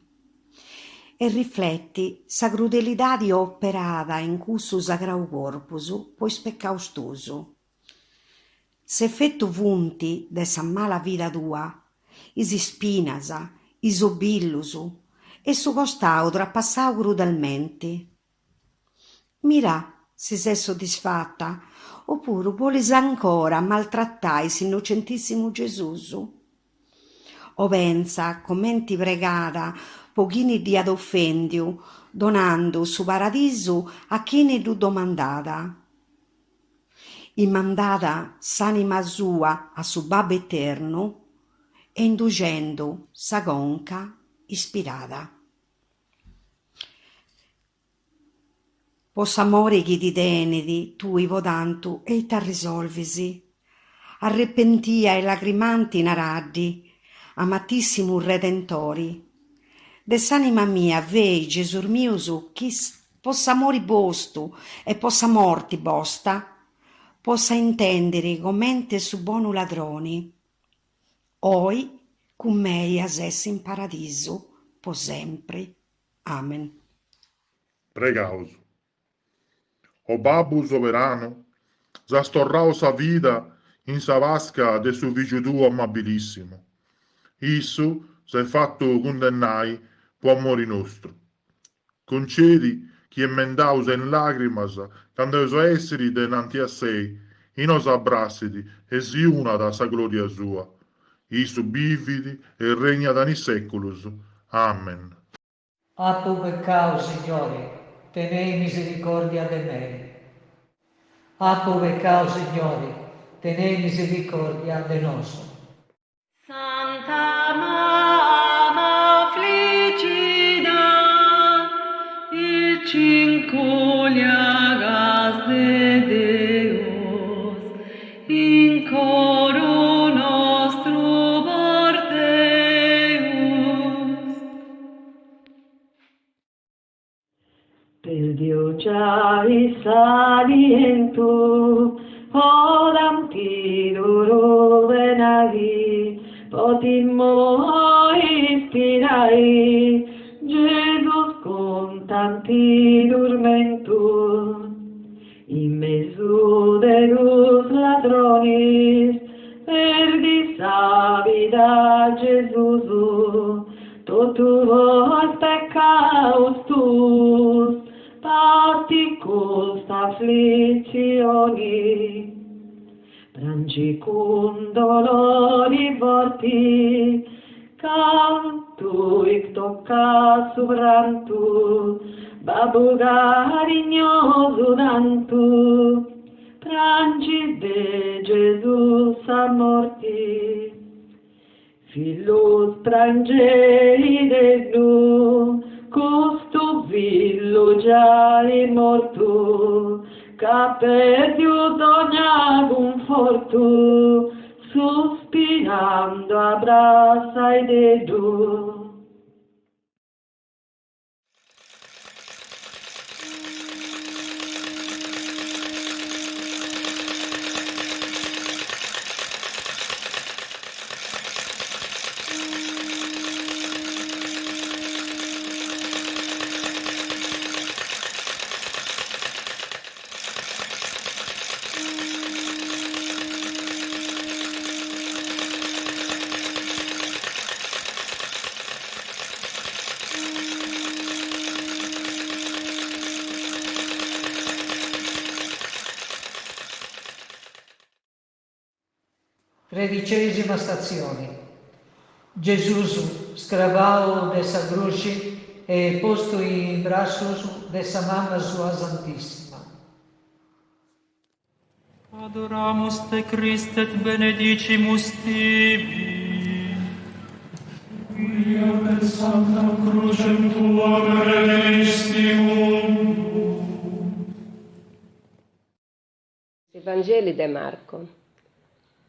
e rifletti sa crudelidade operada in cussu sagrau corpus pois peccaus tusu. S'effettu funti de sa mala vida tua, is spinas, is obillus, e su costau trapassau crudelmenti. Mira si sei soddisfatta oppure vuolis ancora maltrattai innocentissimo Gesù? O pensa, commenti pregata, pochini di ad offendiu, donando su paradiso a chi ne du domandata. Immandata s'anima sua a su Babbo eterno e inducendo sa conca ispirata. Possa amore chi ti tenedi, tu ivo tanto, e t'arrisolvisi. Arrepentia e lacrimanti naraddi, amatissimo Redentori. Dess'anima mia, vei, Gesù mio, chi possa amore bostu e possa morti bosta, possa intendere commente su buono ladroni. Oi, con mei asessi in paradiso, po sempre. Amen. Pregaus. O Babbu soberano, zastorrao sa vida in sa vasca de su figlio tuo amabilissimo. Issu, se fatto condennai, può amore nostro. Concedi che emmendaus in lacrimas, quando so esseri denanti a sei, i nos abbrassidi e si una da sa gloria sua. Issu bividi e regna da ni seculus. Amen. A tu peccao, Signore, tenei misericordia de me. A tu peccao, Signore, tenei misericordia de nos. Santa Mamma Affligida, il cincoliagas de Deus, in coro nostro Deus. Per Dio già salientu, odam ti duro venavi, potimmo ispirai, Jesus con tanti dormentu, in mezzo de los ladrones, perdi sabida Gesù, totu vos peccaus tus, particus afflizioni, prangi con dolori forti, cantu ic tocca subrantu, Babbo carignoso dantu, prangi de Gesù sa morti, figlio strangeri de nu, costo villo già è morto, che perdiu ogni conforto, sospirando abbraccia i dedo. Tredicesima stazione. Gesù scravao de sa croce e posto in braccio de sa mamma sua santissima. Adoramus te Christe et benedicimus tibi. Quia per Sancta Crucem tua benedisti mundum. Evangeli de Marco.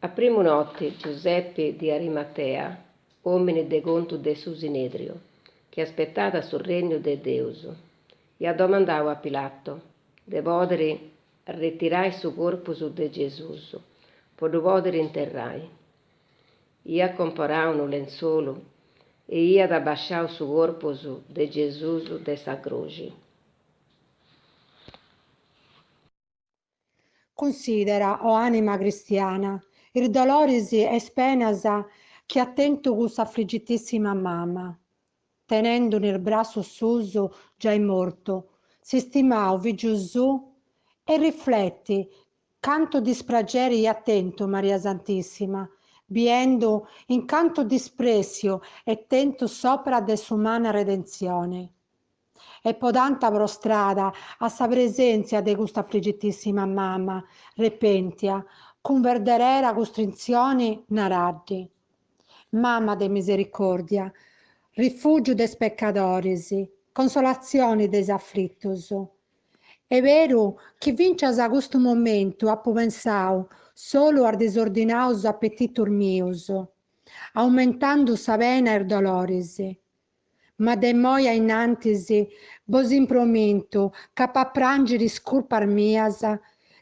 A primo notte Giuseppe di Arimatea, uomine de conto de su Sinedrio, che aspettava sul regno de Deus, e ha domandato a Pilato, de vodere retirai su corpo su de Gesù, per vodere interrai. Ia comporau un lenzuolo, e ia da baixau su corpo su de Gesù de sa croce. Considera, o anima cristiana, il doloris es penas che attento cus affliggitissima mamma, tenendo nel braccio suso già morto, si stimau vi Gesù e rifletti Canto disprageri attento, Maria Santissima, biendo in canto disprezio e tento sopra de sumana redenzione. E podanta prostrada a sa presenza de gusta affligittissima mamma, repentia, cum verderera costrinzioni naraddi. Mamma de misericordia, rifugio des peccadoris, consolazione des afflittus. È vero che vincias a questo momento appo pensau solo al disordinaus appetitur mius, aumentando sa pena e doloris. Ma de moia innantis vos improminto capa prangere sculpar mias,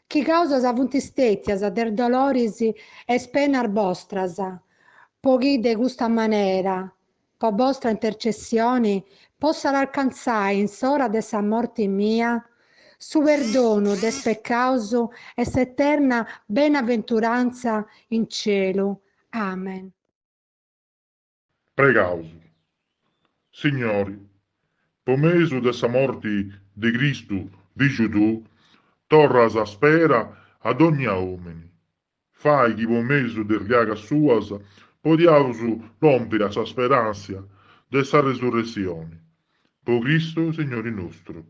che causas avuntistetias der doloris es penar vostras, poghi de gusta manera, po vostra intercessione, possa alcanzare in sora de sa morte mia, su perdono des peccaus e s'eterna benaventuranza in cielo. Amen. Pregaus. Signori, po mesu dessa morti di Cristu, dici tu, torras a spera ad ogni uomini. Fai chi po mesu de riaga suas podiaus rompere a sa speranza dessa resurrezione. Po Cristo, Signore nostro.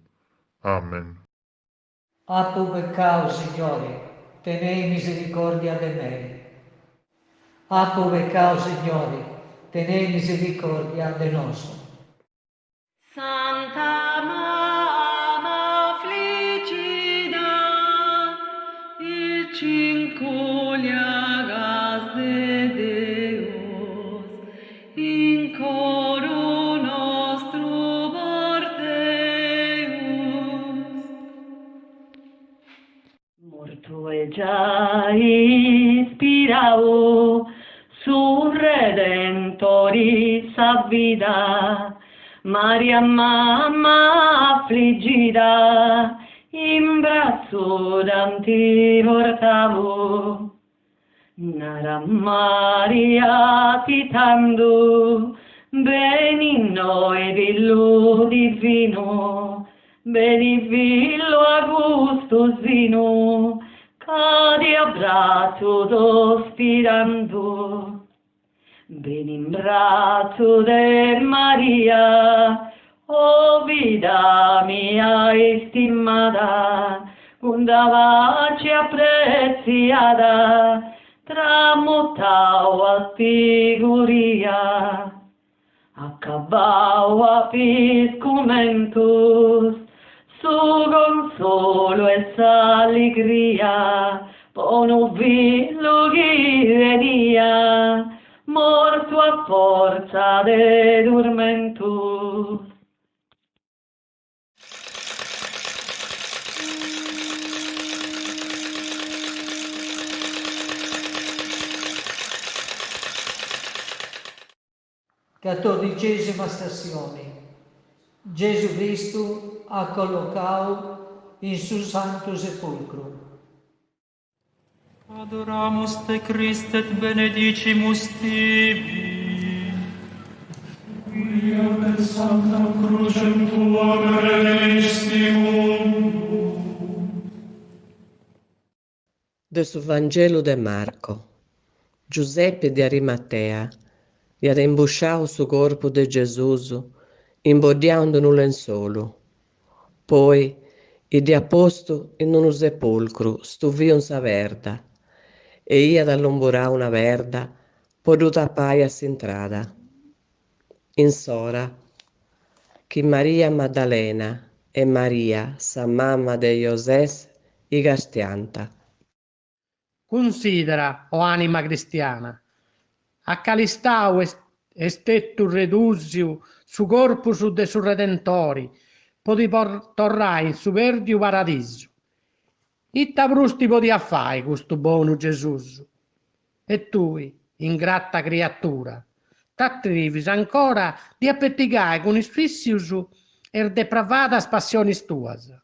Amen. Appo peccao, Signore, tenei misericordia de me. Appo peccao, Signore, tenei misericordia de nos. Santa Mamma Affligida, il cinculiagas de Deus, in coro nostro morteus. Morto e già ispirao su Redentori sa vida, Maria mamma affliggida, in braccio danti portavo. Nara Maria titando, benigno e villo divino, benivillo agustosino, cadi a braccio sospirando. Ben in braccio de Maria, oh vida mia estimada, una pace appreziata, tramutau a figuria, accabau a piscumentus, su consolo e allegria, pono villo chi venia, morto a forza de dormentus. Quattordicesima stazione. Gesù Cristo ha collocato in suo santo sepolcro. Adoramus te Christe et benedicimus tibi. Quia per sancta crucem tuam redemptissimum. Del Vangelo de Marco. Giuseppe di Arimatea gli ha imbusciato su corpo di Gesù, imbodiando un lenzuolo. Poi gli ha posto in un sepolcro stuvion sa verda, e ia dall'omburà una verda, poduta paia s'entrada. In sora, che Maria Maddalena e Maria, sa mamma de José, i gastianta. Considera, o anima cristiana, a calistau estetto redusio su corpus de su Redentori, podi torrai in su verdiu paradiso. Itta brusti podia fai questo buono Gesù. E tui, ingratta creatura, t'attrivis ancora di appettigare con isfissius er depravadas passionis tuas.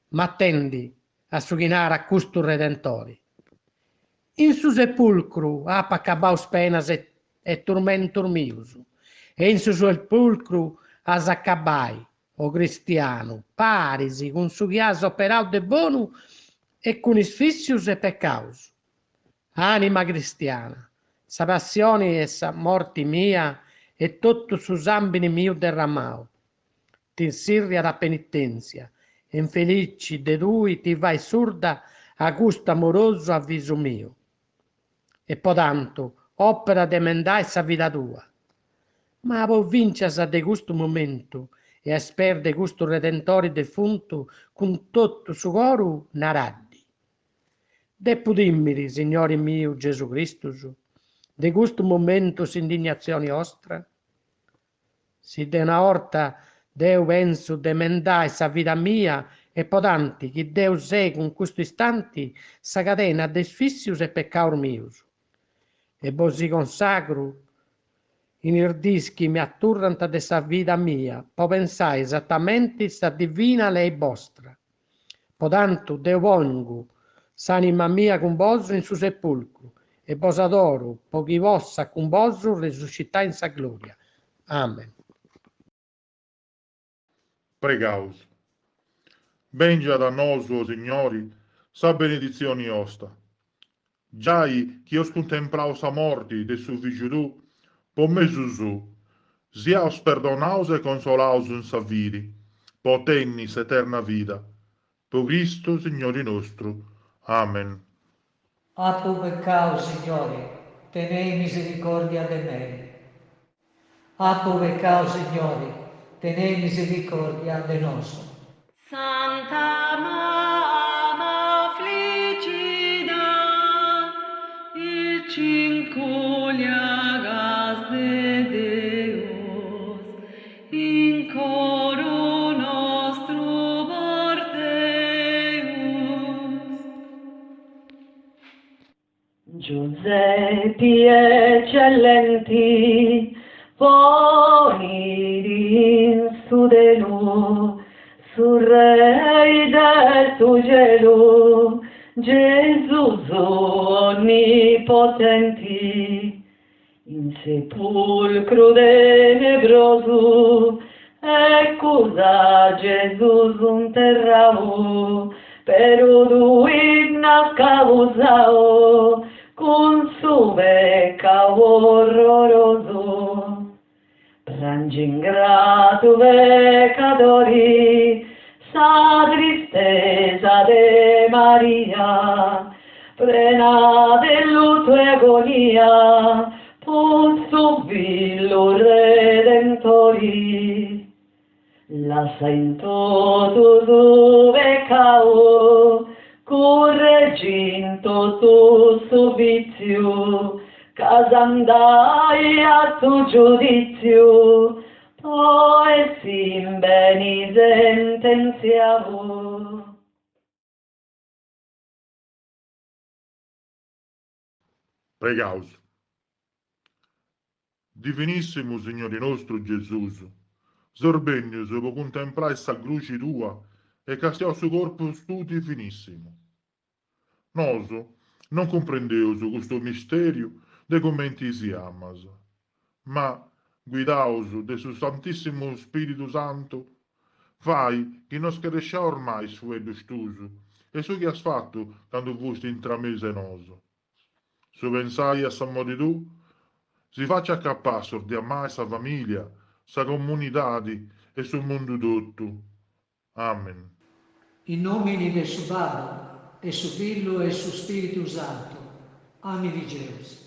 Ma attendi a sughinare a questo Redentori. In su sepulcru apa accabaus penas e tormentur mius, e in su sepulcru as accabai, o cristiano, parisi, con su chiaso operau de bonu e con isfissius e peccaus. Anima cristiana, sa passione e sa morte mia e tutto su sambini mio derramau. Ti sirria da penitenzia, infelici de lui ti vai surda a gusto amoroso a viso mio. E potanto, opera de emendai sa vita tua. Ma può vinciasa de questo momento e a sperde questo redentore defunto con tutto su coro naraddi. Deppu dimmiri, Signore mio Gesù Cristo, de questo momento s'indignazione ostra? Si de una orta Deu penso de emendai sa vita mia e potanti che Deu sei con questo istanti sa catena de sfissius e peccaur mius. E bo si consacro in irdis che mi atturranta de sa vita mia, po pensai esattamente sa divina lei vostra. Potanto Deu pongo s'anima mia con vosso in su sepulcro, e vos adoro, po chi vossa con vosso resuscità in sa gloria. Amen. Pregaus. Bengia da nos, o Signori, sa benedizione osta. Giai che os contemplao sa morte de su figlio tu, po me Gesù, siaos perdonaus e consolaus in sa vidi, po tennis eterna vita. Po Cristo, Signore nostro. Amen. A tu peccao, Signore, tenei misericordia de me. A tu peccao, Signore, tenei misericordia de nos. Santa Mamma Affligida, il cinculiagas de Deus, in coro nostro porteus. Giuseppi eccellenti, poniri in su de lui, sul Re del tuo cielo, Gesù onnipotenti, in sepulcro tenebroso, eccusa Gesù interrao, però lui nascausao, con su peccato orroroso. Piangi ingrato peccatori, sa tristezza de Maria, plena de lutto e agonia, posso villo redentori. Lascia in toto tu peccao, corregginto tu subizio, casandai a tu giudizio, poi sin beni sentenziavo. Pregaus. Divinissimo Signore nostro Gesù, sorbegnos po contemplare sa cruce tua e castiamo su corpo studi finissimo. Nos non comprendeus questo misterio de commenti si amas, ma guidaus de su Santissimo Spirito Santo, fai che non crescia ormai su edustuso e su che has fatto quando fusti intramese noso. Su pensai a sa moditù, si faccia accapassor di amare sa famiglia, sa comunità e sul mondo tutto. Amen. In nomine del suo Babbo, e su Figlio e su Spirito Santo. Amen di Gesù.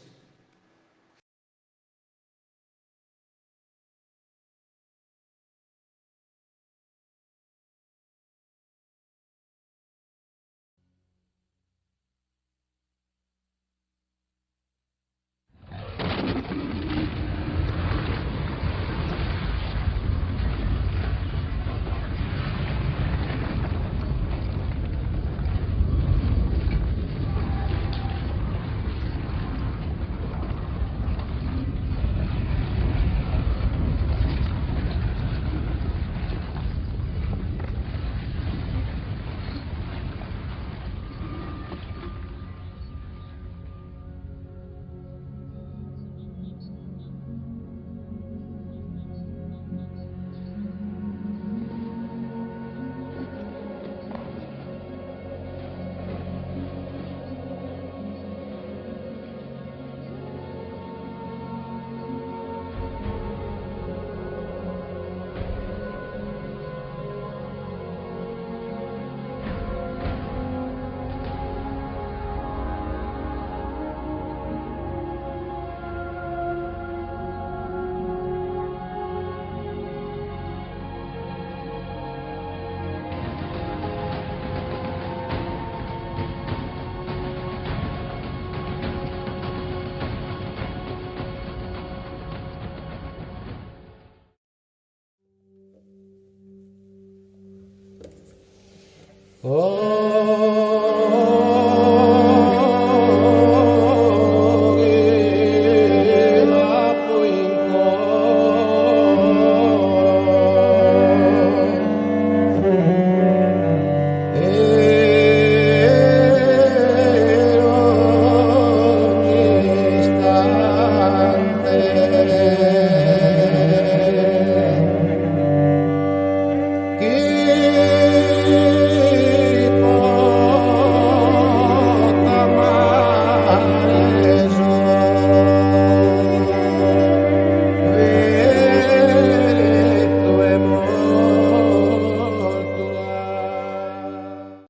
Oh